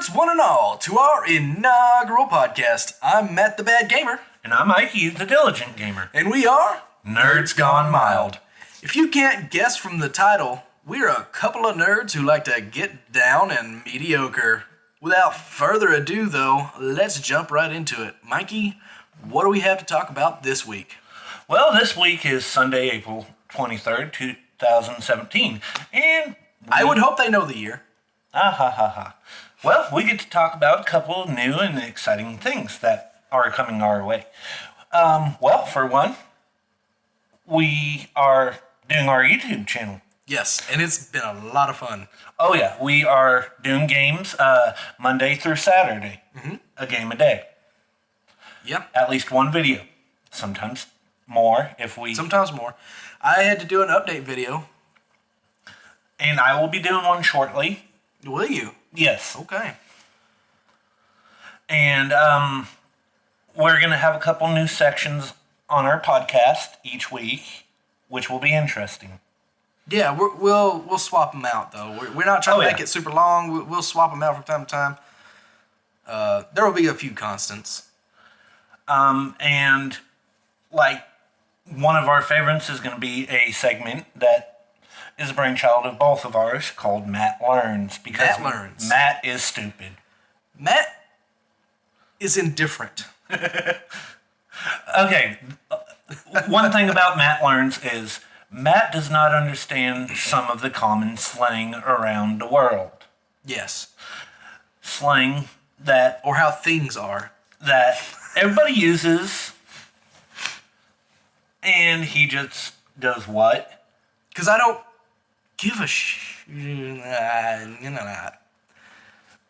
nerds, one and all, to our inaugural podcast. I'm Matt the Bad Gamer. And I'm Mikey the Diligent Gamer. And we are Nerds Gone Mild. If you can't guess from the title, we're a couple of nerds who like to get down and mediocre. Without further ado, though, let's jump right into it. Mikey, what do we have to talk about this week? Well, this week is Sunday, April 23rd, 2017. And I would hope they know the year. Well, we get to talk about a couple of new and exciting things that are coming our way. Well, for one, we are doing our YouTube channel. Yes, and it's been a lot of fun. Oh, yeah. We are doing games Monday through Saturday. Mm-hmm. A game a day. Yep. At least one video. Sometimes more if we... Sometimes more. I had to do an update video. And I will be doing one shortly. Will you? Yes. Okay. And we're going to have a couple new sections on our podcast each week, which will be interesting. Yeah, we'll swap them out, though. We're not trying to make it super long. We'll swap them out from time to time. There will be a few constants. And, like, one of our favorites is going to be a segment that is a brainchild of both of ours called Matt Learns. Because Matt Learns. Matt is stupid. Matt is indifferent. Okay. One thing about Matt Learns is Matt does not understand some of the common slang around the world. Yes. Slang that... Or how things are. That everybody uses, and he just does what? Because I don't give a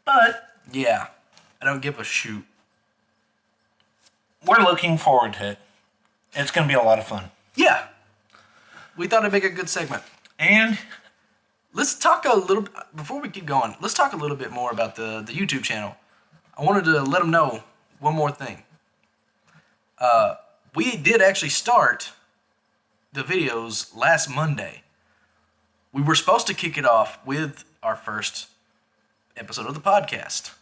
But yeah, I don't give a shoot. We're looking forward to it. It's going to be a lot of fun. Yeah. We thought it'd make a good segment. And let's talk a little, before we keep going, let's talk a little bit more about the YouTube channel. I wanted to let them know one more thing. We did actually start the videos last Monday. We were supposed to kick it off with our first episode of the podcast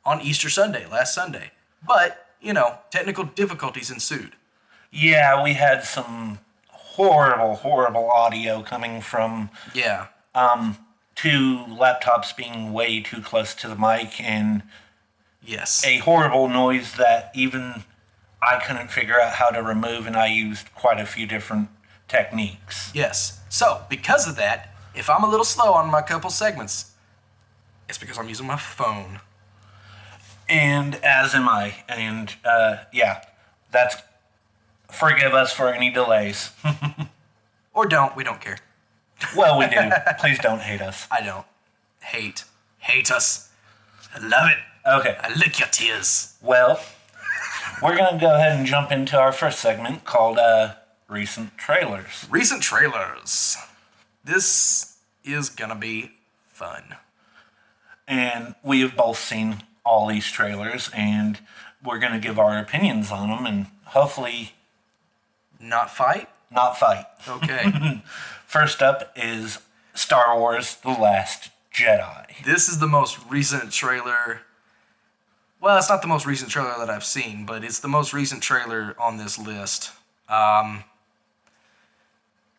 on Easter Sunday, last Sunday. But, technical difficulties ensued. Yeah, we had some horrible audio coming from... Yeah. Two laptops being way too close to the mic and... Yes. A horrible noise that even I couldn't figure out how to remove, and I used quite a few different techniques. Yes. So, because of that, if I'm a little slow on my couple segments, it's because I'm using my phone. And as am I. And, that's... Forgive us for any delays. Or don't. We don't care. Well, we do. Please don't hate us. I don't. Hate us. I love it. Okay. I lick your tears. Well, we're going to go ahead and jump into our first segment called Recent Trailers. Recent Trailers. This is going to be fun. And we have both seen all these trailers, and we're going to give our opinions on them, and hopefully... Not fight? Not fight. Okay. First up is Star Wars The Last Jedi. This is the most recent trailer. Well, it's not the most recent trailer that I've seen, but it's the most recent trailer on this list. And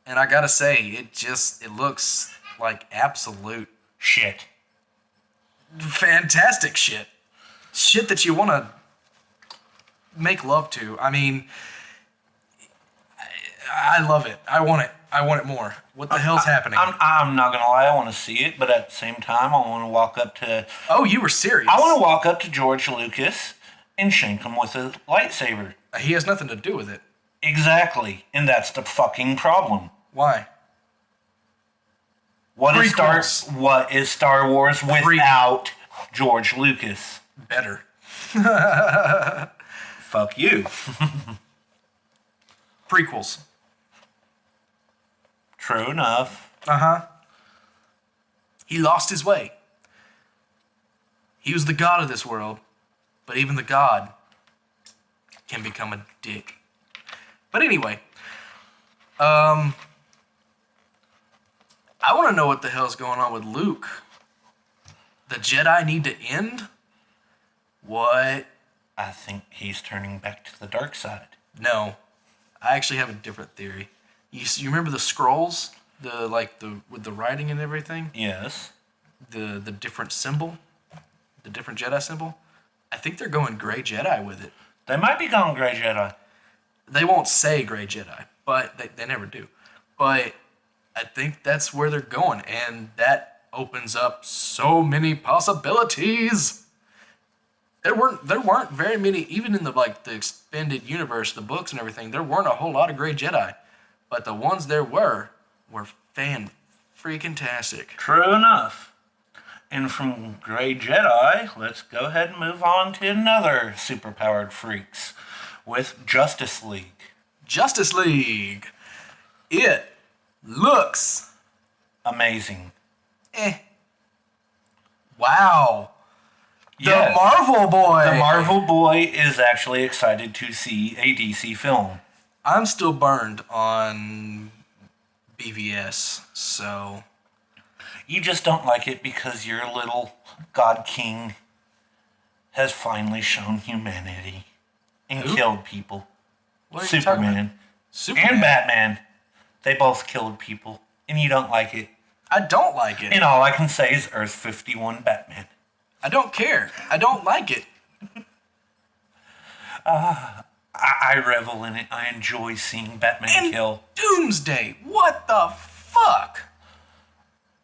I gotta say, it looks like absolute shit. Fantastic shit. Shit that you want to make love to. I mean, I love it. I want it. I want it more. What the hell's happening? I'm not going to lie. I want to see it, but at the same time, I want to walk up to... Oh, you were serious? I want to walk up to George Lucas and shank him with a lightsaber. He has nothing to do with it. Exactly. And that's the fucking problem. Why? What is Star Wars without George Lucas? Better. Fuck you. Prequels. True enough. Uh-huh. He lost his way. He was the god of this world, but even the god can become a dick. But anyway, I want to know what the hell's going on with Luke. The Jedi need to end? What? I think he's turning back to the dark side. No. I actually have a different theory. You remember the scrolls? With the writing and everything? Yes. The different symbol? The different Jedi symbol? I think they're going Gray Jedi with it. They might be going Gray Jedi. They won't say Gray Jedi, but they never do. But I think that's where they're going, and that opens up so many possibilities. There weren't very many, even in the expanded universe, the books and everything. There weren't a whole lot of Gray Jedi, but the ones there were fan-freaking-tastic. True enough. And from Gray Jedi, let's go ahead and move on to another superpowered freaks with Justice League. Justice League. It looks amazing. Wow. Yes. The Marvel Boy. The Marvel Boy is actually excited to see a DC film. I'm still burned on BVS, so... You just don't like it because your little God King has finally shown humanity and killed people. What are you talking about? Superman and Batman. They both killed people, and you don't like it. I don't like it. And all I can say is Earth 51 Batman. I don't care. I don't like it. I revel in it. I enjoy seeing Batman kill. Doomsday. What the fuck?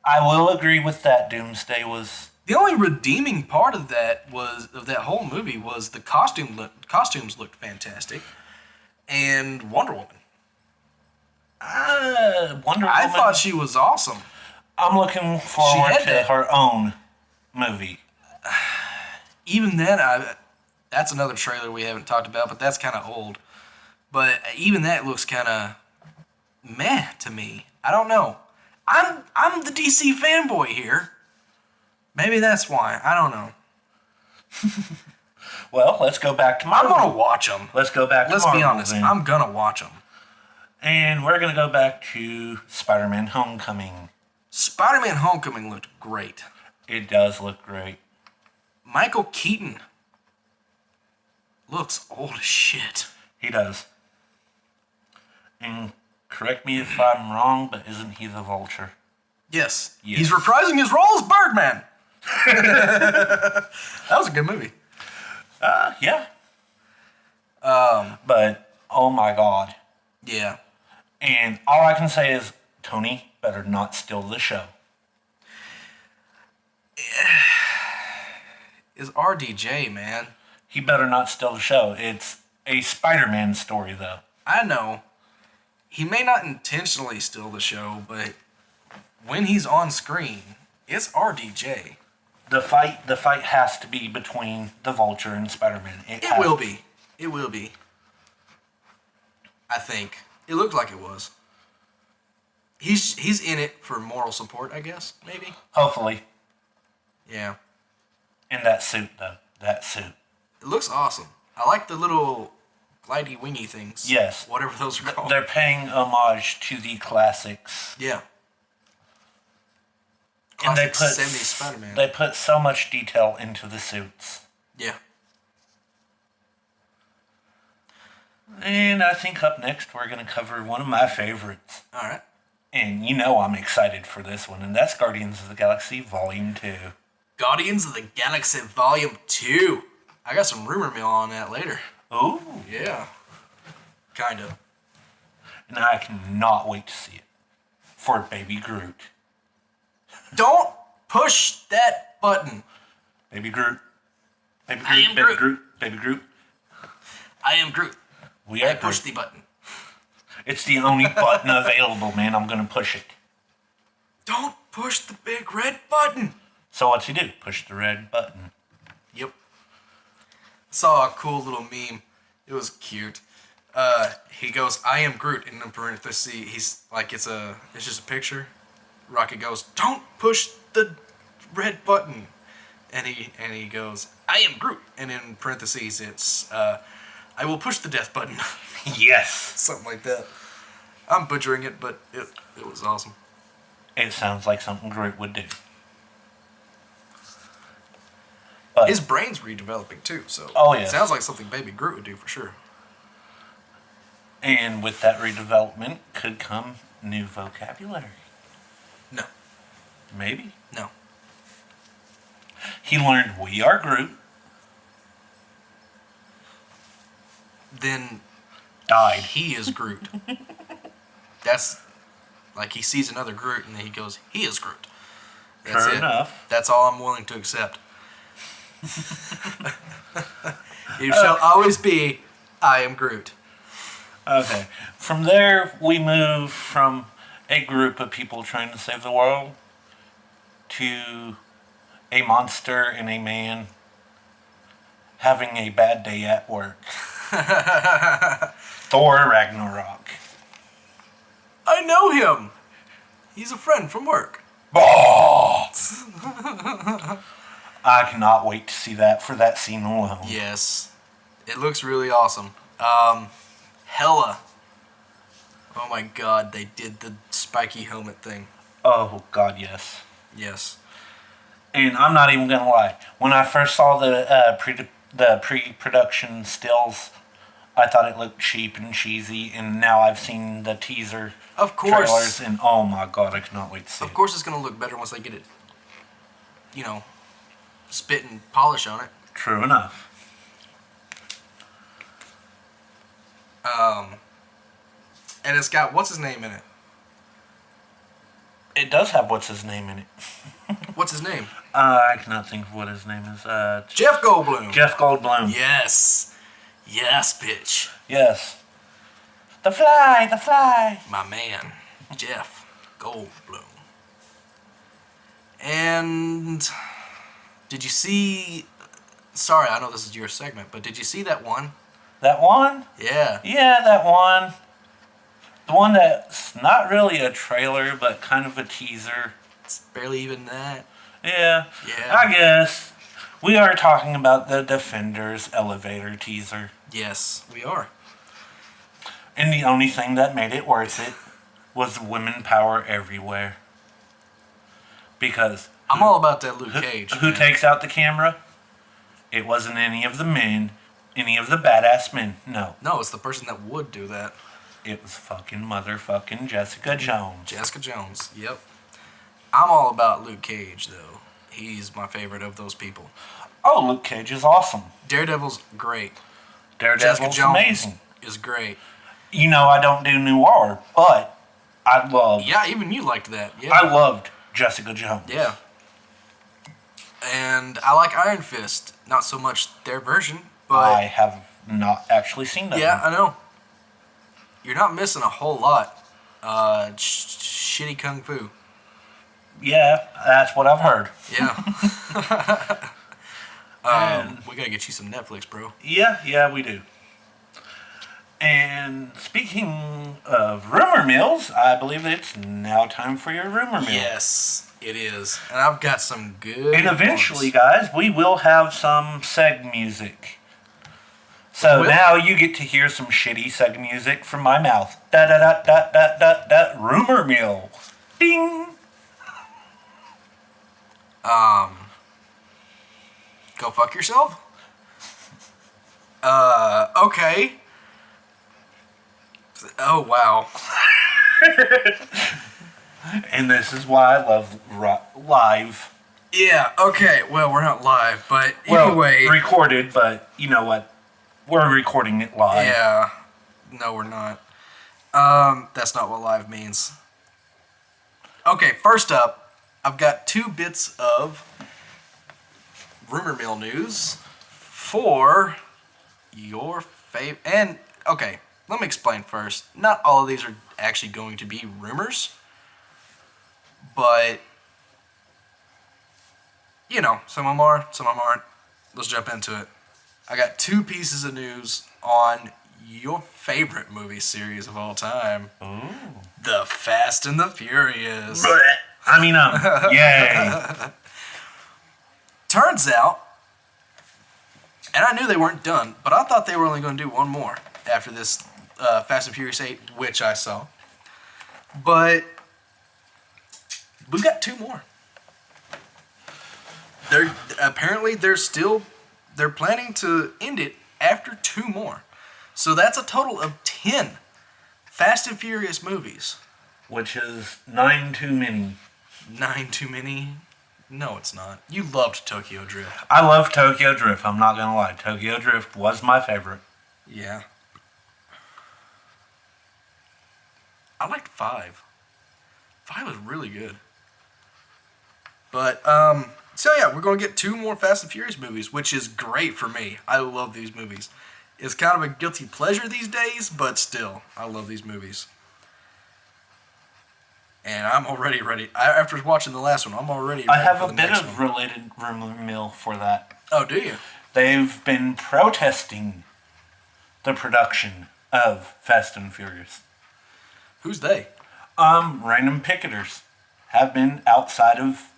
I will agree with that. Doomsday was... The only redeeming part of that whole movie was the costumes looked fantastic. And Wonder Woman. Wonder Woman. I thought she was awesome. I'm looking forward to her own movie. Even then, that's another trailer we haven't talked about, but that's kind of old. But even that looks kind of meh to me. I don't know. I'm the DC fanboy here. Maybe that's why. I don't know. Well, let's go back to Marvel. I'm gonna watch them. Let's go back to Marvel. Let's be honest. Then. I'm gonna watch them. And we're gonna go back to Spider-Man: Homecoming. Spider-Man: Homecoming looked great. It does look great. Michael Keaton looks old as shit. He does. And correct me if I'm wrong, but isn't he the Vulture? Yes. He's reprising his role as Birdman. That was a good movie. Yeah. But, oh my God. Yeah. And all I can say is, Tony better not steal the show. Is RDJ, man. He better not steal the show. It's a Spider-Man story, though. I know. He may not intentionally steal the show, but when he's on screen, it's RDJ. The fight has to be between the Vulture and Spider-Man. It will be. It will be. I think. It looked like it was. He's in it for moral support, I guess, maybe? Hopefully. Yeah. And that suit, though. That suit. It looks awesome. I like the little glidey wingy things. Yes. Whatever those are called. They're paying homage to the classics. Yeah. And Classic 70s Spider-Man. They put so much detail into the suits. Yeah. And I think up next we're going to cover one of my favorites. All right. And you know I'm excited for this one, and that's Guardians of the Galaxy Volume 2. Guardians of the Galaxy Volume 2. I got some rumor mill on that later. Ooh. Yeah. Kind of. And I cannot wait to see it. For Baby Groot. Don't push that button. Baby Groot. Baby Groot. I am Baby Groot. Groot. Baby Groot. I am Groot. We are I push Groot. the button. It's the only button available, man. I'm going to push it. Don't push the big red button. So what's he do? Push the red button. Yep. Saw a cool little meme. It was cute. He goes, I am Groot, and in parentheses, he's like, it's just a picture. Rocket goes, don't push the red button. And he goes, I am Groot. And in parentheses, it's, I will push the death button. Yes. Something like that. I'm butchering it, but it was awesome. It sounds like something Groot would do. But his brain's redeveloping too, so yes. it sounds like something Baby Groot would do for sure. And with that redevelopment could come new vocabulary. No. Maybe. No. He learned "We are Groot." Then Died. he is Groot. That's like he sees another Groot and then he goes, he is Groot. That's Fair it. enough. That's all I'm willing to accept. You shall always be, I am Groot. Okay. From there, we move from a group of people trying to save the world to a monster and a man having a bad day at work. Thor Ragnarok. I know him. He's a friend from work. Oh! I cannot wait to see that for that scene alone. Yes. It looks really awesome. Hella. Oh my god, they did the spiky helmet thing. Oh, God, yes. Yes. And I'm not even going to lie. When I first saw the pre-production stills, I thought it looked cheap and cheesy. And now I've seen the teaser Of course. trailers, and oh my God, I cannot wait to see it. Of course it's going to look better once they get it, spit and polish on it. True enough. And it's got, what's his name in it? It does have what's his name in it. What's his name? I cannot think of what his name is. Jeff Goldblum. Jeff Goldblum. Yes. Yes, bitch. Yes. The Fly. My man, Jeff Goldblum. And did you see, sorry, I know this is your segment, but did you see that one? That one? Yeah. Yeah, that one. The one that's not really a trailer, but kind of a teaser. It's barely even that. Yeah. Yeah. I guess. We are talking about the Defenders elevator teaser. Yes, we are. And the only thing that made it worth it was women power everywhere. Because I'm all about that Luke Cage. who man. takes out the camera? It wasn't any of the men, any of the badass men. No. No, it's the person that would do that. It was fucking motherfucking Jessica Jones. Jessica Jones. Yep. I'm all about Luke Cage, though. He's my favorite of those people. Oh, Luke Cage is awesome. Daredevil's great. Daredevil's Jessica Jones amazing. is great. You know I don't do noir, but I love. Yeah, even you liked that. Yeah. I loved Jessica Jones. Yeah. And I like Iron Fist. Not so much their version, but I have not actually seen that. yeah, one. I know. You're not missing a whole lot. Shitty kung fu. Yeah, that's what I've heard. Yeah. And we gotta get you some Netflix, bro. yeah, we do. And speaking of rumor mills, I believe it's now time for your rumor mill. Yes, it is. And I've got some good And eventually, ones. guys, we will have some seg music. So Will? now you get to hear some shitty seg music from my mouth. Da da da da da da da. Rumor mill. Ding. Go fuck yourself? Okay. Oh, wow. And this is why I love live. Yeah, okay. Well, we're not live, but Well, anyway. recorded, but you know what? We're recording it live. Yeah. No, we're not. That's not what live means. Okay, first up, I've got 2 bits of rumor mill news for your favorite. And, okay, let me explain first. Not all of these are actually going to be rumors, but, some of them are, some of them aren't. Let's jump into it. I got 2 pieces of news on your favorite movie series of all time. Ooh. The Fast and the Furious. Yay. Turns out, and I knew they weren't done, but I thought they were only going to do one more after this Fast and Furious 8, which I saw. But we got 2 more. They're planning to end it after 2 more. So that's a total of 10 Fast and Furious movies. Which is 9 too many. 9 too many? No, it's not. You loved Tokyo Drift. I love Tokyo Drift. I'm not going to lie. Tokyo Drift was my favorite. Yeah. I liked 5. 5 was really good. But, so yeah, we're going to get 2 more Fast and Furious movies, which is great for me. I love these movies. It's kind of a guilty pleasure these days, but still, I love these movies. And I'm already ready. After watching the last one, I'm already ready. I have for a the bit next of one. related rumor mill for that. Oh, do you? They've been protesting the production of Fast and Furious. Who's they? Random picketers have been outside of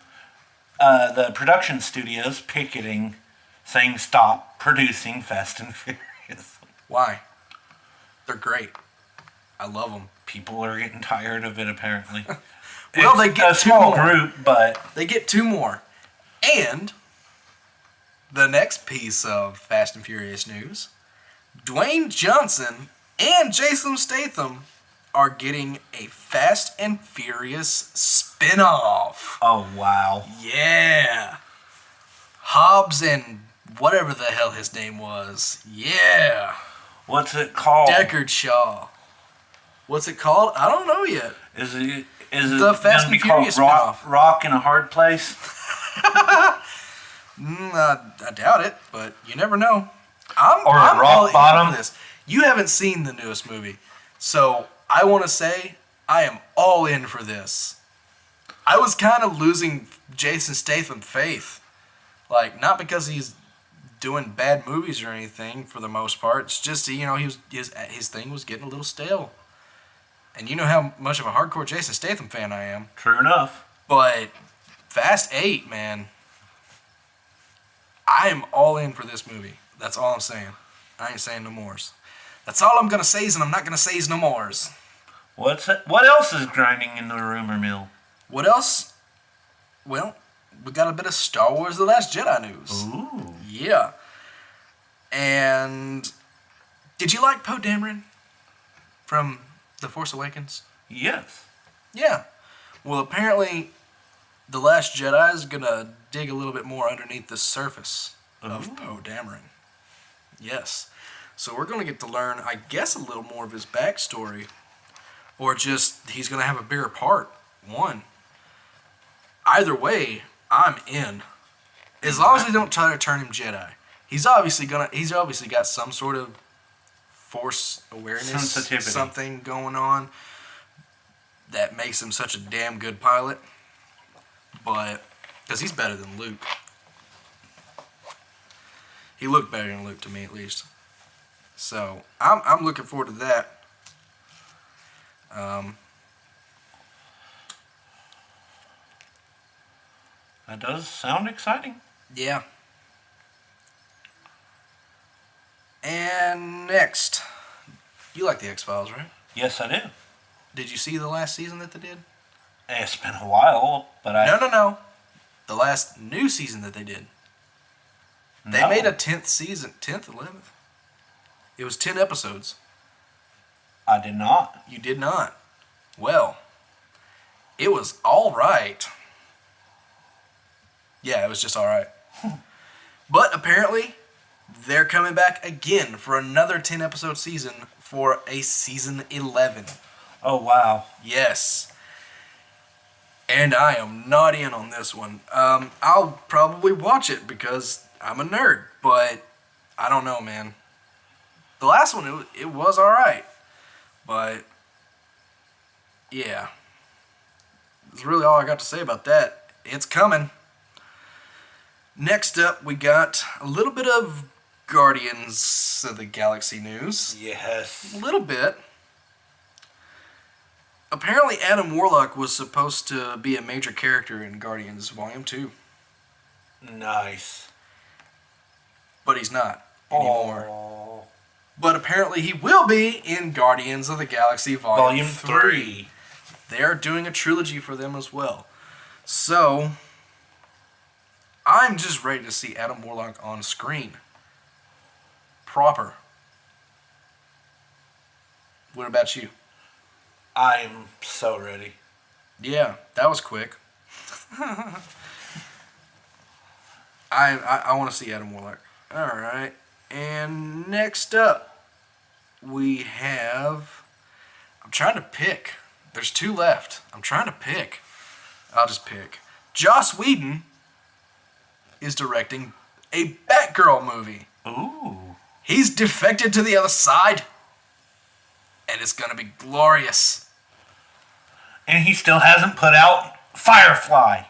the production studios picketing, saying stop producing Fast and Furious. Why? They're great. I love them. People are getting tired of it, apparently. Well, they It's get a small 2 more. group, but They get 2 more. And the next piece of Fast and Furious news, Dwayne Johnson and Jason Statham are getting a Fast and Furious spin-off. oh wow, Yeah. Hobbs and whatever the hell his name was. Yeah. what's it called? Deckard Shaw. What's it called? I don't know yet. Is it The Fast gonna be and Furious called spinoff. Rock in a Hard Place? I doubt it, but you never know. I'm Rock all in Bottom? for this. You haven't seen the newest movie, so I want to say I am all in for this. I was kind of losing Jason Statham faith, like not because he's doing bad movies or anything for the most part. It's just his thing was getting a little stale, and you know how much of a hardcore Jason Statham fan I am. True enough. But Fast 8, man, I am all in for this movie. That's all I'm saying. I ain't saying no mores. That's all I'm gonna say, and I'm not gonna say no mores. What else is grinding in the rumor mill? What else? Well, we got a bit of Star Wars: The Last Jedi news. Ooh. Yeah. And did you like Poe Dameron from The Force Awakens? Yes. Yeah. Well, apparently, The Last Jedi is gonna dig a little bit more underneath the surface of Ooh. Poe Dameron. Yes. So we're gonna get to learn, I guess, a little more of his backstory, or just he's gonna have a bigger part. One. Either way, I'm in. As long as they don't try to turn him Jedi. He's obviously got some sort of Force awareness, Sensitivity. something going on that makes him such a damn good pilot. But because he's better than Luke. He looked better than Luke to me, at least. So I'm looking forward to that. That does sound exciting. Yeah. And next, you like the X-Files, right? Yes, I do. Did you see the last season that they did? It's been a while, but No. The last new season that they did. They made a 10th season, 10th, 11th. It was 10 episodes. I did not. You did not. Well, it was all right. Yeah, it was just all right. But apparently, they're coming back again for another 10-episode season for a season 11. Oh, wow. Yes. And I am not in on this one. I'll probably watch it because I'm a nerd, but I don't know, man. The last one, it was all right. But, yeah. That's really all I got to say about that. It's coming. Next up, we got a little bit of Guardians of the Galaxy news. Yes. A little bit. Apparently, Adam Warlock was supposed to be a major character in Guardians Volume 2. Nice. But he's not anymore. Oh. But apparently he will be in Guardians of the Galaxy Volume 3. They are doing a trilogy for them as well. So, I'm just ready to see Adam Warlock on screen. Proper. What about you? I'm so ready. Yeah, that was quick. I want to see Adam Warlock. All right. And next up, we have... I'm trying to pick. There's 2 left. I'm trying to pick. I'll just pick. Joss Whedon is directing a Batgirl movie. Ooh. He's defected to the other side. And it's going to be glorious. And he still hasn't put out Firefly.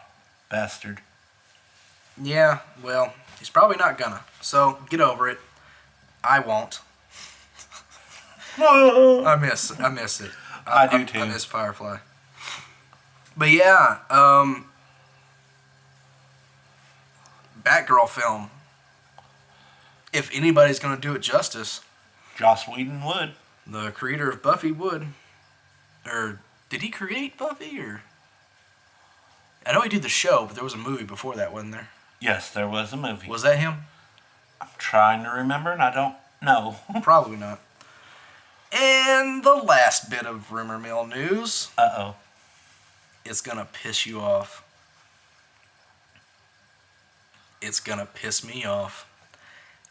Bastard. Yeah, well, he's probably not gonna. So, get over it. I won't. I miss it. I do too. I miss Firefly. But yeah, Batgirl film. If anybody's gonna do it justice, Joss Whedon would. the creator of Buffy would. Or did he create Buffy? Or I know he did the show, but there was a movie before that, wasn't there? Yes, there was a movie. Was that him? I'm trying to remember, and I don't know. Probably not. And the last bit of rumor mill news. Uh-oh. It's gonna piss you off. It's gonna piss me off.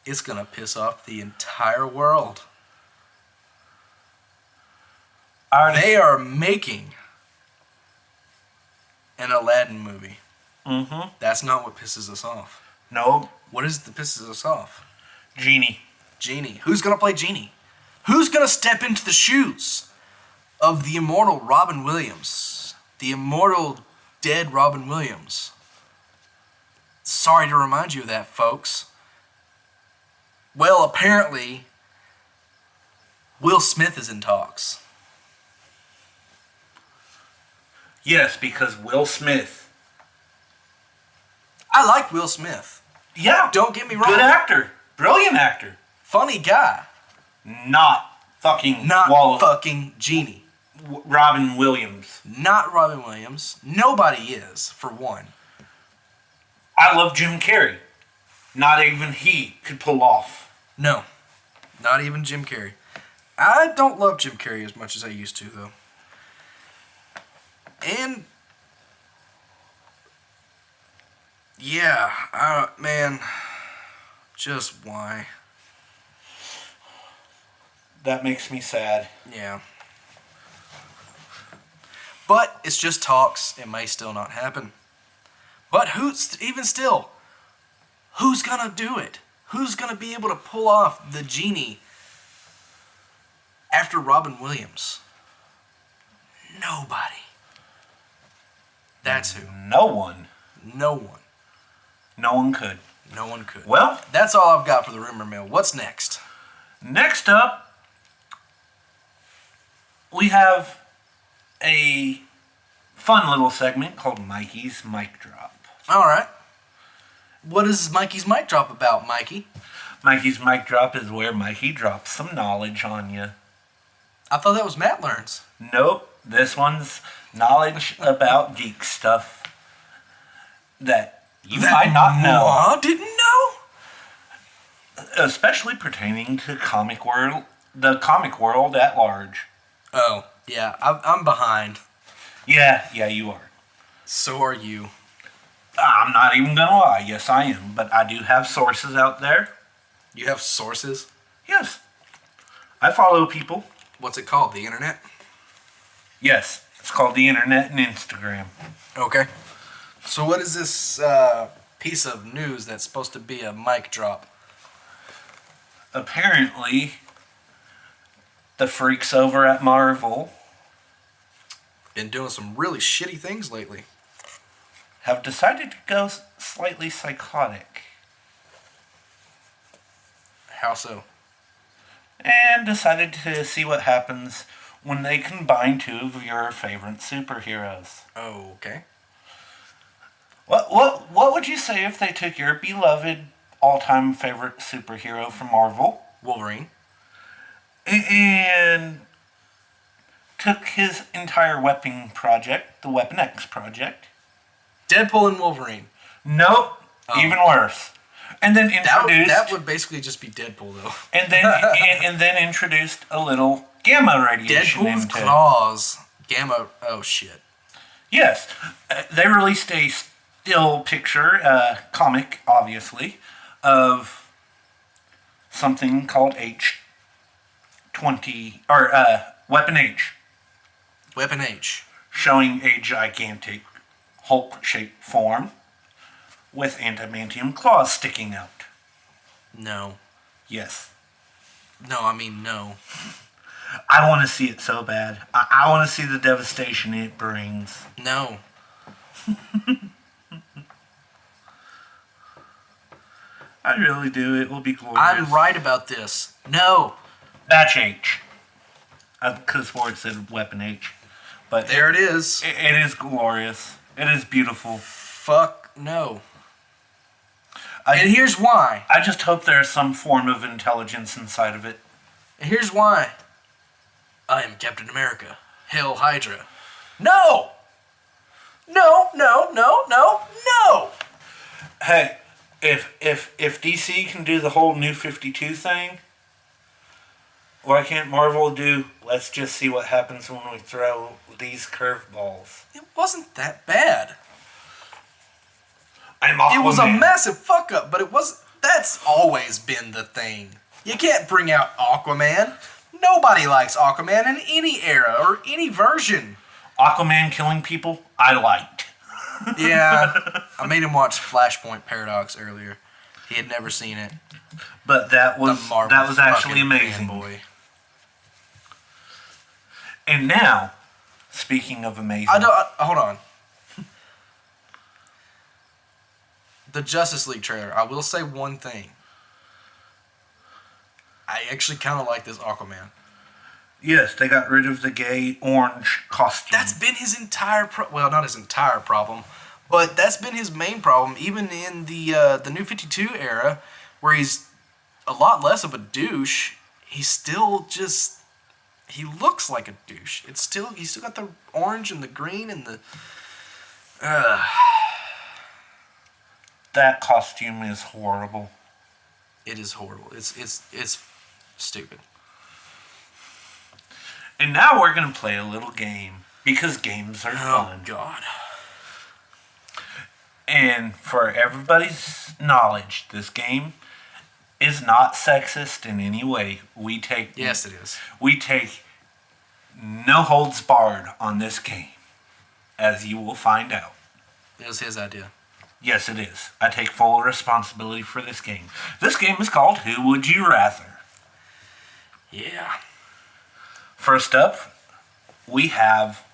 It's gonna piss off the entire world. They are making an Aladdin movie. Mm-hmm. That's not what pisses us off. No. What is it that pisses us off? Genie. Genie. Who's gonna play Genie? Who's gonna step into the shoes of the immortal Robin Williams? The immortal dead Robin Williams. Sorry to remind you of that, folks. Well, apparently, Will Smith is in talks. Yes, because Will Smith. I like Will Smith. Yeah. Don't get me wrong. Good actor. Brilliant actor. Funny guy. Not fucking fucking Genie. Robin Williams. Not Robin Williams. Nobody is, for one. I love Jim Carrey. Not even he could pull off. No. Not even Jim Carrey. I don't love Jim Carrey as much as I used to, though. And... yeah, man. Just why? That makes me sad. Yeah. But it's just talks. It may still not happen. But even still, who's gonna do it? Who's gonna be able to pull off the Genie after Robin Williams? Nobody. That's who. No one. No one. No one could. No one could. Well, that's all I've got for the rumor mill. What's next? Next up, we have a fun little segment called Mikey's Mic Drop. All right. What is Mikey's Mic Drop about, Mikey? Mikey's Mic Drop is where Mikey drops some knowledge on you. I thought that was Matt Learns. Nope. This one's knowledge about geek stuff that you might not know. I didn't know? Especially pertaining to the comic world at large. Oh, yeah. I'm behind. Yeah, you are. So are you. I'm not even gonna lie. Yes, I am. But I do have sources out there. You have sources? Yes. I follow people. What's it called? The internet? Yes. It's called the internet and Instagram. Okay. So what is this piece of news that's supposed to be a mic drop? Apparently, the freaks over at Marvel been doing some really shitty things lately. Have decided to go slightly psychotic. How so? And decided to see what happens when they combine two of your favorite superheroes. Oh, okay. What would you say if they took your beloved all-time favorite superhero from Marvel? Wolverine. And took his entire weapon project, the Weapon X project. Deadpool and Wolverine. Nope. Even worse. And then introduced... That would basically just be Deadpool, though. and then introduced a little gamma radiation Deadpool's into... claws. Gamma... Oh, shit. Yes. They released a still picture, comic, obviously, of something called H20... Or, Weapon H. Weapon H. Showing a gigantic Hulk-shaped form with adamantium claws sticking out. No. Yes. No, I mean no. I want to see it so bad. I want to see the devastation it brings. No. I really do. It will be glorious. I'm right about this. No. Batch H. I could have sworn it said Weapon H. But There it is. It is glorious. It is beautiful. Fuck no. And here's why. I just hope there's some form of intelligence inside of it. And here's why. I am Captain America. Hail Hydra. No! No, no, no, no, no! Hey, if DC can do the whole New 52 thing, why can't Marvel do, let's just see what happens when we throw these curveballs? It wasn't that bad. I'm Aquaman. It was a massive fuck up, but it was. That's always been the thing. You can't bring out Aquaman. Nobody likes Aquaman in any era or any version. Aquaman killing people, I liked. Yeah, I made him watch Flashpoint Paradox earlier. He had never seen it. But that was actually amazing. Fanboy. And now, speaking of amazing, hold on. The Justice League trailer. I will say one thing. I actually kind of like this Aquaman. Yes, they got rid of the gay orange costume. That's been his entire well, not his entire problem, but that's been his main problem. Even in the New 52 era, where he's a lot less of a douche, he's still just he looks like a douche. He's still got the orange and the green and the. That costume is horrible. It is horrible. It's stupid. And now we're going to play a little game. Because games are fun. Oh, God. And for everybody's knowledge, this game is not sexist in any way. Yes, it is. We take no holds barred on this game. As you will find out. It was his idea. Yes, it is. I take full responsibility for this game. This game is called Who Would You Rather? Yeah. First up, we have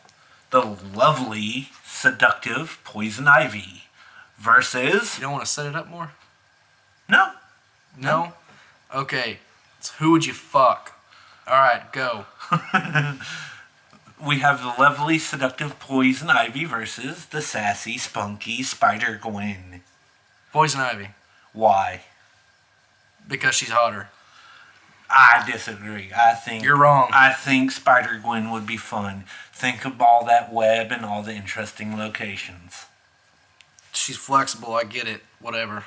the lovely, seductive Poison Ivy versus... You don't want to set it up more? No. No? Okay. It's who would you fuck? Alright, go. We have the lovely, seductive Poison Ivy versus the sassy, spunky Spider-Gwen. Poison Ivy. Why? Because she's hotter. I disagree. I think you're wrong. I think Spider-Gwen would be fun. Think of all that web and all the interesting locations. She's flexible. I get it. Whatever.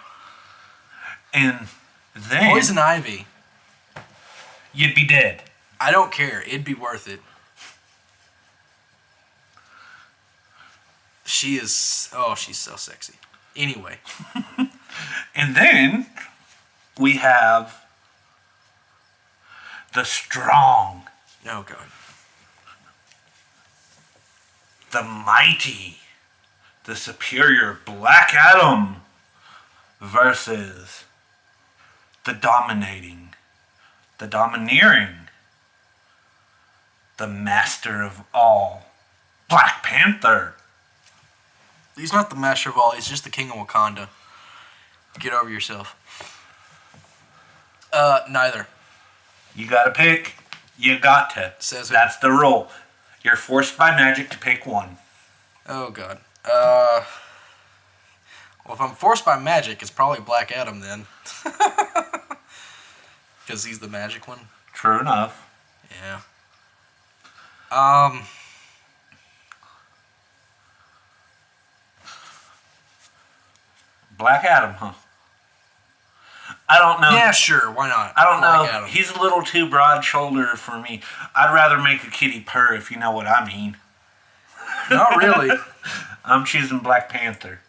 And then Poison Ivy. You'd be dead. I don't care. It'd be worth it. She is. Oh, she's so sexy. Anyway. And then we have the strong. Oh, God. The mighty. The superior Black Adam versus the dominating. The domineering. The master of all. Black Panther. He's not the master of all. He's just the king of Wakanda. Get over yourself. Neither. You gotta pick. You got to. Says who? That's the rule. You're forced by magic to pick one. Oh, God. Well, if I'm forced by magic, it's probably Black Adam then. Because he's the magic one. True enough. Yeah. Black Adam, huh? I don't know. Yeah, sure. Why not? I don't Black know. Adam. He's a little too broad-shouldered for me. I'd rather make a kitty purr, if you know what I mean. Not really. I'm choosing Black Panther.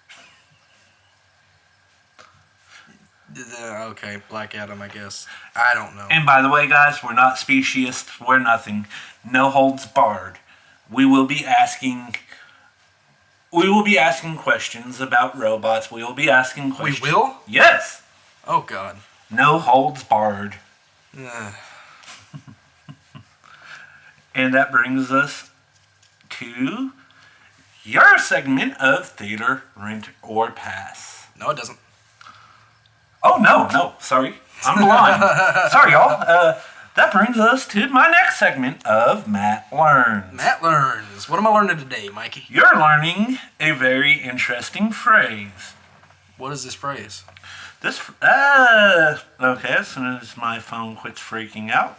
Okay, Black Adam, I guess. I don't know. And by the way, guys, we're not speciesists. We're nothing. No holds barred. We will be asking questions about robots. We will be asking questions. We will? Yes. Oh, God. No holds barred. Ugh. And that brings us to your segment of Theater, Rent, or Pass. No, it doesn't. Oh, no. Sorry. I'm blind. Sorry, y'all. That brings us to my next segment of Matt Learns. Matt Learns. What am I learning today, Mikey? You're learning a very interesting phrase. What is this phrase? Okay, as soon as my phone quits freaking out.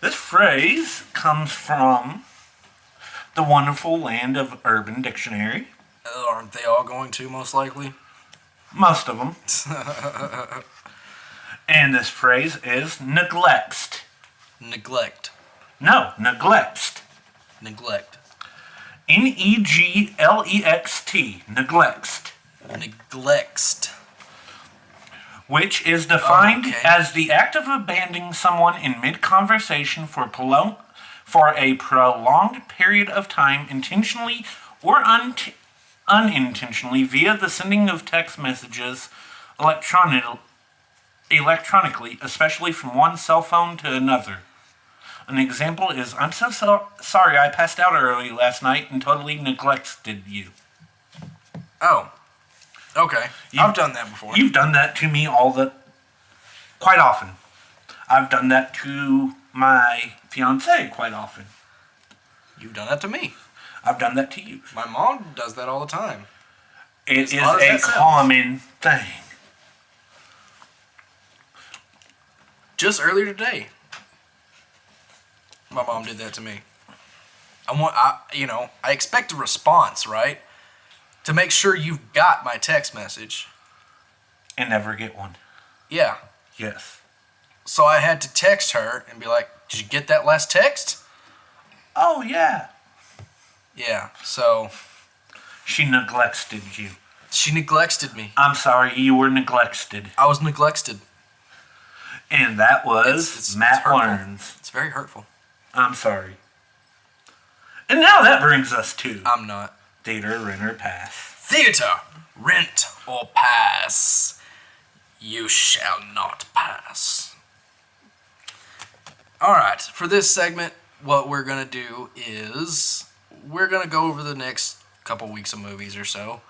This phrase comes from the wonderful land of Urban Dictionary. Aren't they all going to, most likely? Most of them. And this phrase is neglects. Neglect. No, neglects. Neglect. Neglext. Neglects. Neglects. Which is defined Okay. as the act of abandoning someone in mid-conversation for a prolonged period of time, intentionally or unintentionally, via the sending of text messages electronically, especially from one cell phone to another. An example is, I'm so sorry I passed out early last night and totally neglected you. Oh. Okay. I've done that before. You've done that to me quite often. I've done that to my fiance quite often. You've done that to me. I've done that to you. My mom does that all the time. It is odd as a that sounds. common thing. Just earlier today, my mom did that to me. I expect a response, right? To make sure you've got my text message. And never get one. Yeah. Yes. So I had to text her and be like, "Did you get that last text?" Oh, yeah. Yeah. So She neglected you. she neglected me. I'm sorry, you were neglected. I was neglected. And that was It's Matt hurtful. Learns. It's very hurtful. I'm sorry. And now that brings us to I'm not. Theater, Rent, or Pass. Theater, rent or pass. You shall not pass. Alright, for this segment, what we're going to do is we're going to go over the next couple weeks of movies or so.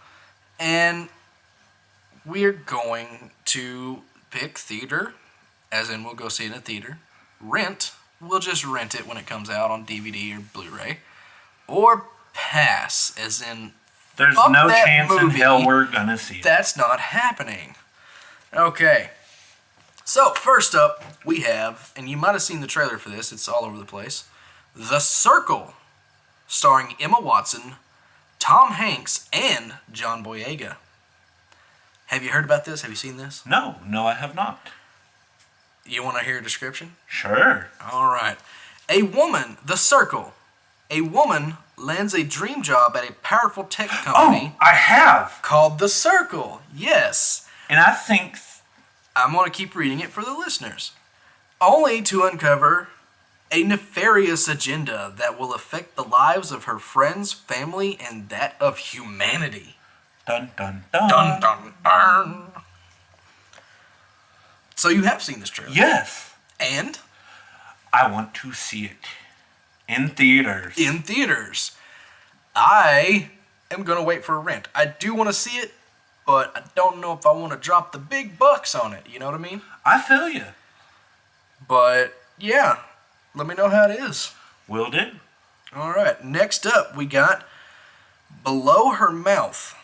And we're going to pick theater, as in we'll go see it in a theater. Rent, we'll just rent it when it comes out on DVD or Blu-ray. Or pass, as in There's fuck no that chance in movie. hell we're gonna see it. That's not happening. Okay. So, first up, we have, and you might have seen the trailer for this, it's all over the place, The Circle, starring Emma Watson, Tom Hanks, and John Boyega. Have you heard about this? Have you seen this? No, I have not. You want to hear a description? Sure. All right. The Circle. A woman lands a dream job at a powerful tech company Oh, I have. called The Circle. Yes. And I think I'm going to keep reading it for the listeners. Only to uncover a nefarious agenda that will affect the lives of her friends, family, and that of humanity. dun dun dun. Dun dun dun. So you have seen this trailer. Yes. And I want to see it in theaters. in theaters. I am going to wait for a rent. I do want to see it, but I don't know if I want to drop the big bucks on it. You know what I mean? I feel you. But yeah, let me know how it is. Will do. All right, next up we got Below Her Mouth.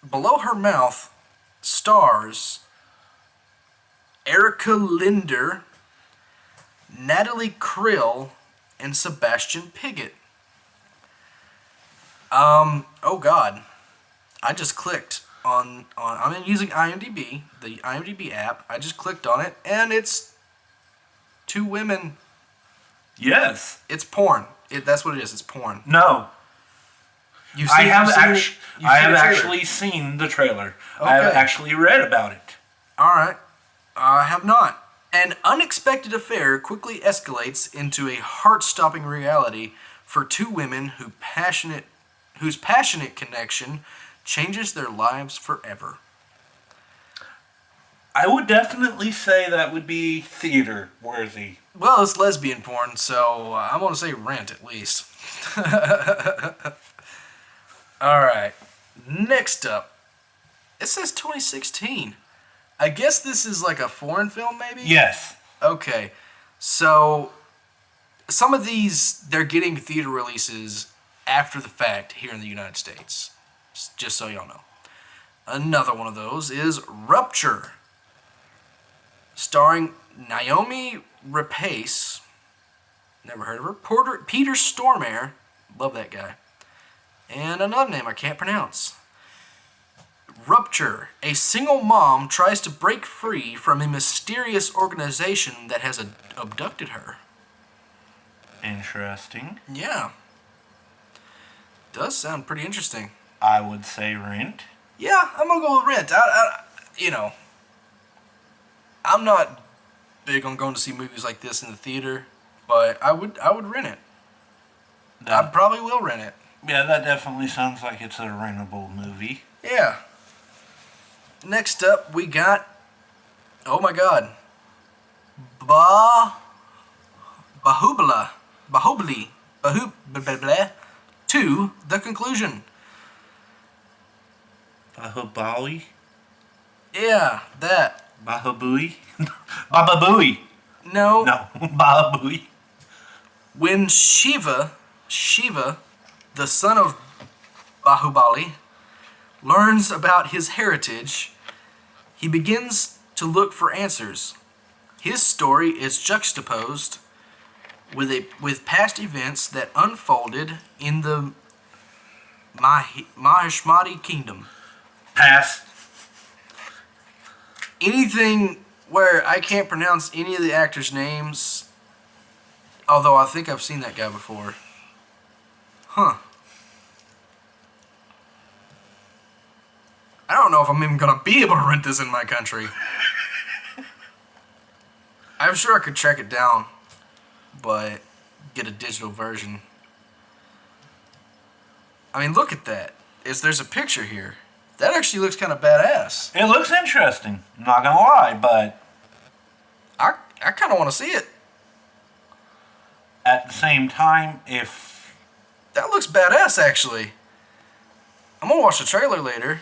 Below Her Mouth stars Erica Linder, Natalie Krill, and Sebastian Piggott. Oh God, I just clicked on. I'm using IMDb, the IMDb app. I just clicked on it, and it's two women. Yes. It's porn. That's what it is. It's porn. No. I have actually actually seen the trailer. Okay. I have actually read about it. All right. I have not. An unexpected affair quickly escalates into a heart-stopping reality for two women whose passionate connection changes their lives forever. I would definitely say that would be theater worthy. Well, it's lesbian porn, so I'm going to say rent at least. All right. Next up. It says 2016. I guess this is like a foreign film, maybe? Yes. Okay. So, some of these, they're getting theater releases after the fact here in the United States. Just so y'all know. Another one of those is Rupture. Starring Naomi Rapace. Never heard of her. Peter Stormare. Love that guy. And another name I can't pronounce. Rupture. A single mom tries to break free from a mysterious organization that has abducted her. Interesting. Yeah. Does sound pretty interesting. I would say Rent. Yeah, I'm going to go with Rent. I'm not big on going to see movies like this in the theater, but I would rent it. I probably will rent it. Yeah, that definitely sounds like it's a rentable movie. Yeah. Next up, we got, oh my God, Bahubali 2, The Conclusion. Bahubali? Yeah, that. Bahabooey? Bababooey. No. No, Bababooey. When Shiva, the son of Bahubali, learns about his heritage, he begins to look for answers. His story is juxtaposed with past events that unfolded in the Mahishmati kingdom. Pass. Anything where I can't pronounce any of the actors' names, although I think I've seen that guy before. Huh. I don't know if I'm even going to be able to rent this in my country. I'm sure I could track it down, but get a digital version. I mean, look at that. There's a picture here. That actually looks kind of badass. It looks interesting. I'm not going to lie, but I kind of want to see it. at the same time, if... That looks badass, actually. I'm going to watch the trailer later.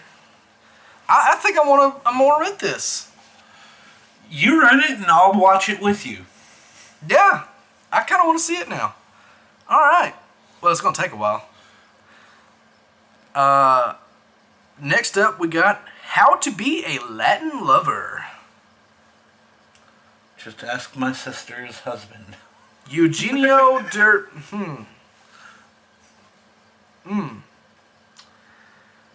I think I'm gonna rent this. You rent it and I'll watch it with you. Yeah, I kind of want to see it now. All right. Well, it's gonna take a while. Next up, we got How to Be a Latin Lover. Just ask my sister's husband. Eugenio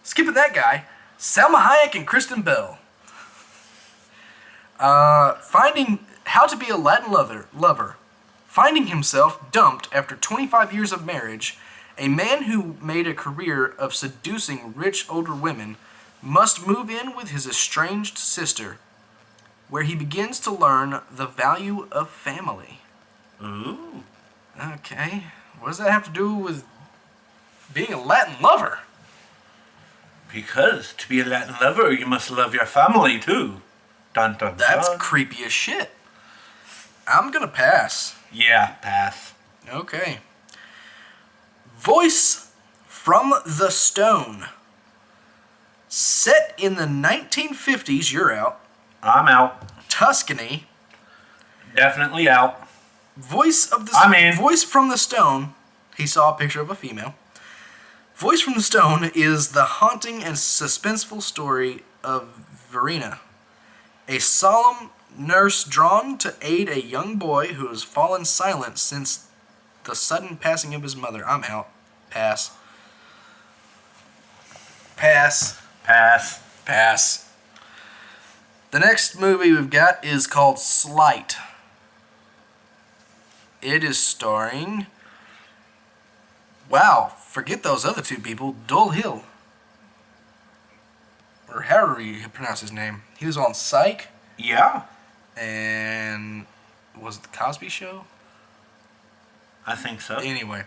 Skipping that guy. Salma Hayek and Kristen Bell. Finding How to Be a Latin Lover. Finding himself dumped after 25 years of marriage, a man who made a career of seducing rich older women must move in with his estranged sister, where he begins to learn the value of family. Ooh. Okay. What does that have to do with being a Latin lover? Because to be a Latin lover, you must love your family too. Dun dun That's dun. creepy as shit. I'm gonna pass. Yeah, pass. Okay. Voice from the Stone. Set in the 1950s, you're out. I'm out. Tuscany. Definitely out. Voice from the Stone. He saw a picture of a female. Voice from the Stone is the haunting and suspenseful story of Verena, a solemn nurse drawn to aid a young boy who has fallen silent since the sudden passing of his mother. I'm out. Pass. Pass. Pass. Pass. The next movie we've got is called Slight. It is starring... Wow, forget those other two people. Dul Hill. Or however you pronounce his name. He was on Psych. Yeah. And... was it The Cosby Show? I think so. Anyway.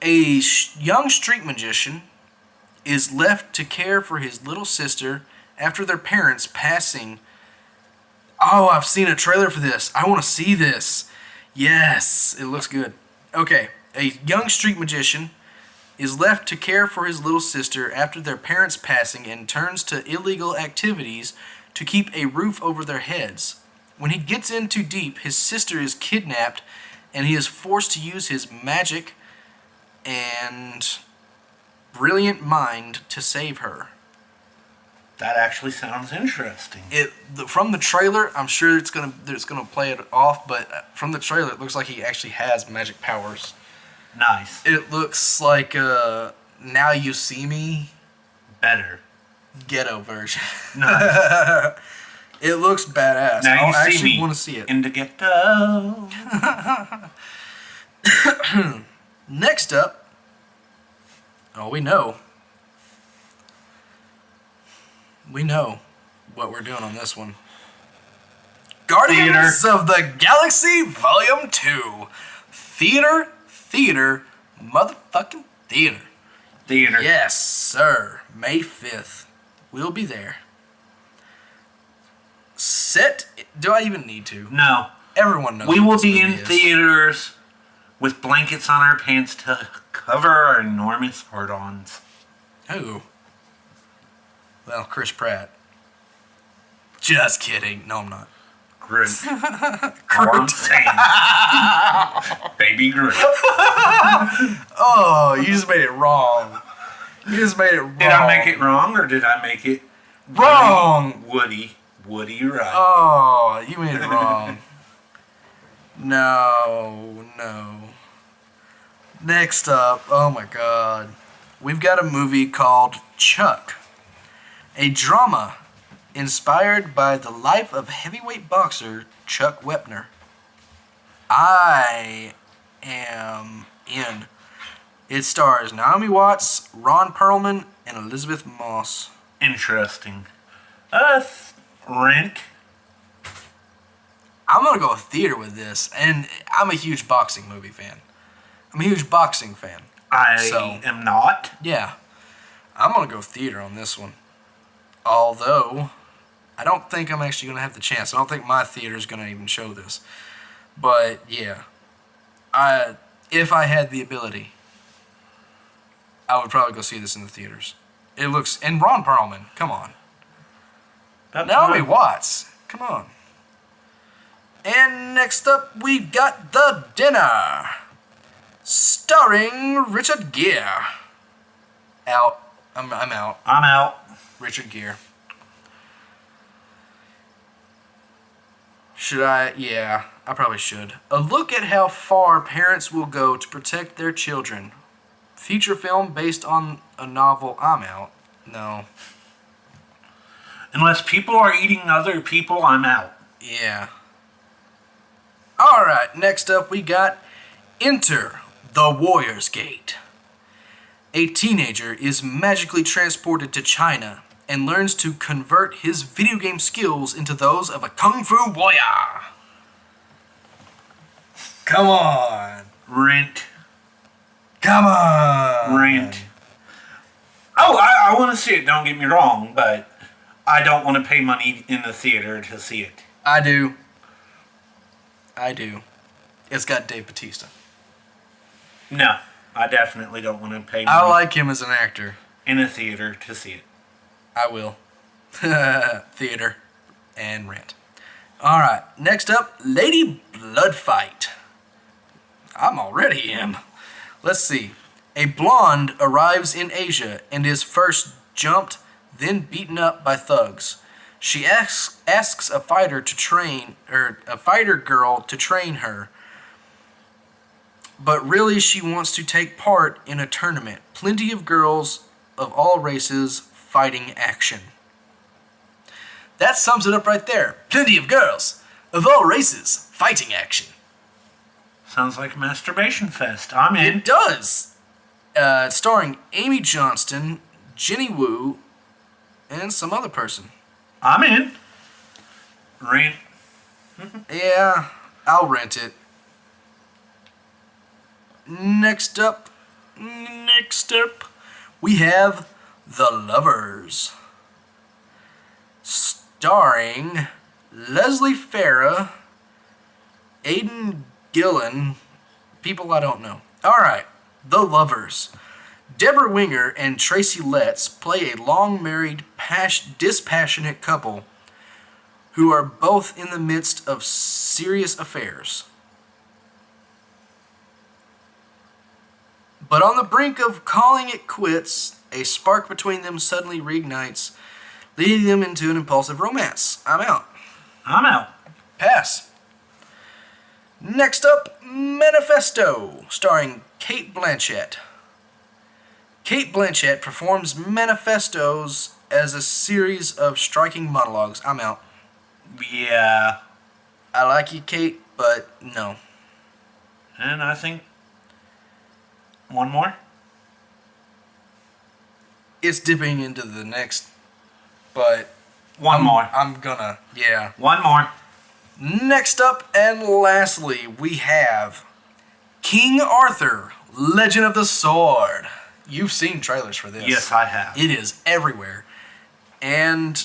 A young street magician is left to care for his little sister after their parents passing. Oh, I've seen a trailer for this. I want to see this. Yes, it looks good. Okay, a young street magician is left to care for his little sister after their parents passing and turns to illegal activities to keep a roof over their heads. When he gets in too deep, his sister is kidnapped and he is forced to use his magic and brilliant mind to save her. That actually sounds interesting. From the trailer, I'm sure it's gonna play it off, but from the trailer, it looks like he actually has magic powers. Nice. It looks like Now You See Me Better. ghetto version. Nice. It looks badass. Now I you see actually me want to see it. in the ghetto. Next up, we know what we're doing on this one. Guardians of the Galaxy Volume 2. Theater, motherfucking theater. Theater. Yes, sir. May 5th. We'll be there. Do I even need to? No. Everyone knows. We what will this be movie in is. theaters with blankets on our pants to cover our enormous hard-ons. Who? Well, Chris Pratt. Just kidding. No, I'm not. Groot. All I'm saying. Baby Groot. Oh, you just made it wrong. You just made it wrong. Did I make it wrong or did I make it wrong? Woody right. Oh, you made it wrong. No. Next up, oh my god. We've got a movie called Chuck. A drama inspired by the life of heavyweight boxer Chuck Wepner. I am in. It stars Naomi Watts, Ron Perlman, and Elizabeth Moss. Interesting. Rent. I'm gonna go theater with this, and I'm a huge boxing movie fan. I'm a huge boxing fan. I am not. Yeah. I'm gonna go theater on this one. Although, I don't think I'm actually gonna have the chance. I don't think my theater's gonna even show this. But yeah. If I had the ability, I would probably go see this in the theaters. It looks, and Ron Perlman, come on. Naomi Watts, come on. And next up, we've got The Dinner, starring Richard Gere. Out. I'm out. I'm out. Richard Gere. Should I? Yeah, I probably should. A look at how far parents will go to protect their children. Feature film based on a novel. I'm out. No. Unless people are eating other people, I'm out. Yeah. Alright, next up we got Enter the Warrior's Gate. A teenager is magically transported to China and learns to convert his video game skills into those of a kung fu warrior. Come on. Rent. Come on. Rent. Oh, I want to see it, don't get me wrong, but I don't want to pay money in the theater to see it. I do. It's got Dave Bautista. No, I definitely don't want to pay money I like him as an actor. in a theater to see it. I will. Theater and Rent. Alright, next up, Lady Bloodfight. I'm already in. Let's see. A blonde arrives in Asia and is first jumped, then beaten up by thugs. She asks a fighter girl to train her. But really she wants to take part in a tournament. Plenty of girls of all races fighting action. That sums it up right there. Plenty of girls of all races fighting action. Sounds like Masturbation Fest. I'm in. It does. Starring Amy Johnston, Jenny Wu, and some other person. I'm in. Rent. Yeah, I'll rent it. Next up, we have The Lovers. Starring Leslie Farah, Aidan Gillen, people I don't know. Alright, The Lovers. Deborah Winger and Tracy Letts play a long-married, dispassionate couple who are both in the midst of serious affairs. But on the brink of calling it quits, a spark between them suddenly reignites, leading them into an impulsive romance. I'm out. I'm out. Pass. Next up, Manifesto, starring Cate Blanchett. Cate Blanchett performs manifestos as a series of striking monologues. I'm out. Yeah. I like you, Kate, but no. And I think one more. It's dipping into the next, but One more. I'm gonna, yeah. One more. Next up and lastly, we have King Arthur, Legend of the Sword. You've seen trailers for this. Yes, I have. It is everywhere. And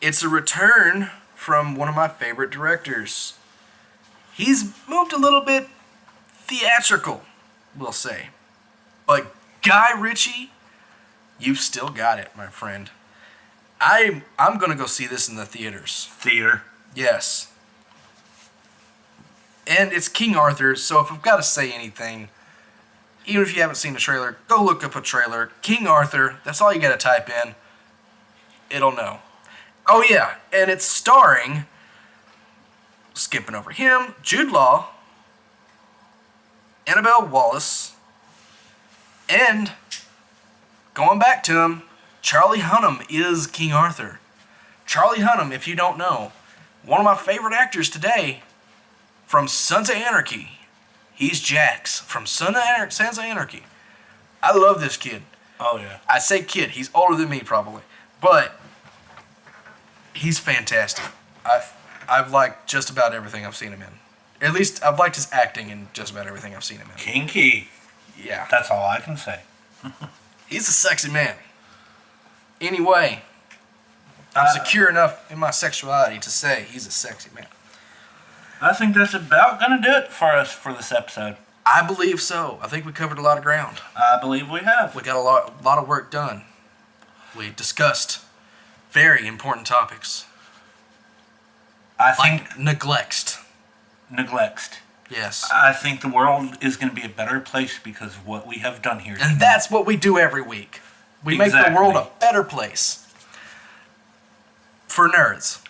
it's a return from one of my favorite directors. He's moved a little bit theatrical, we'll say. But Guy Ritchie, you've still got it, my friend. I'm going to go see this in the theaters. Theater. Yes. And it's King Arthur, so if I've got to say anything, even if you haven't seen the trailer, go look up a trailer. King Arthur, that's all you got to type in. It'll know. Oh yeah, and it's starring, skipping over him, Jude Law, Annabelle Wallis, and going back to him, Charlie Hunnam is King Arthur. Charlie Hunnam, if you don't know, one of my favorite actors today from Sons of Anarchy. He's Jax from Sons of Anarchy. I love this kid. Oh, yeah. I say kid, he's older than me probably, but he's fantastic. I've liked just about everything I've seen him in. At least I've liked his acting in just about everything I've seen him in. Kinky. Yeah. That's all I can say. He's a sexy man. Anyway, I'm secure enough in my sexuality to say he's a sexy man. I think that's about going to do it for us for this episode. I believe so. I think we covered a lot of ground. I believe we have. We got a lot of work done. We discussed very important topics. I think Like neglect. Yes. I think the world is going to be a better place because of what we have done here. And that's what we do every week. We make the world a better place. For nerds.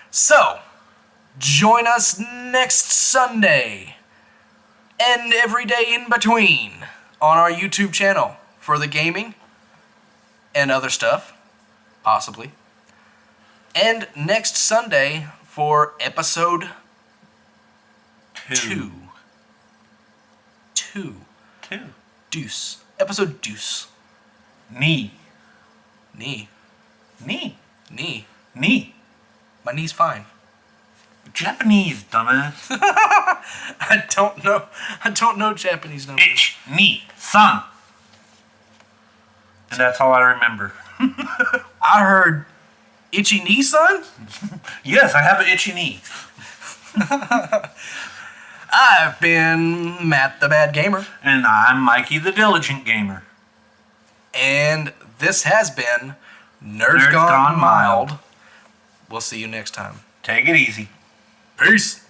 So, join us next Sunday and every day in between on our YouTube channel for the gaming and other stuff, possibly. And next Sunday for episode 2. Deuce. Episode Deuce. Knee. Knee. My knee's fine. Japanese, dumbass. I don't know Japanese numbers. Ich, knee, son. And that's all I remember. I heard itchy knee, son? Yes, I have an itchy knee. I've been Matt the Bad Gamer. And I'm Mikey the Diligent Gamer. And this has been Nerds Gone Mild. We'll see you next time. Take it easy. Peace.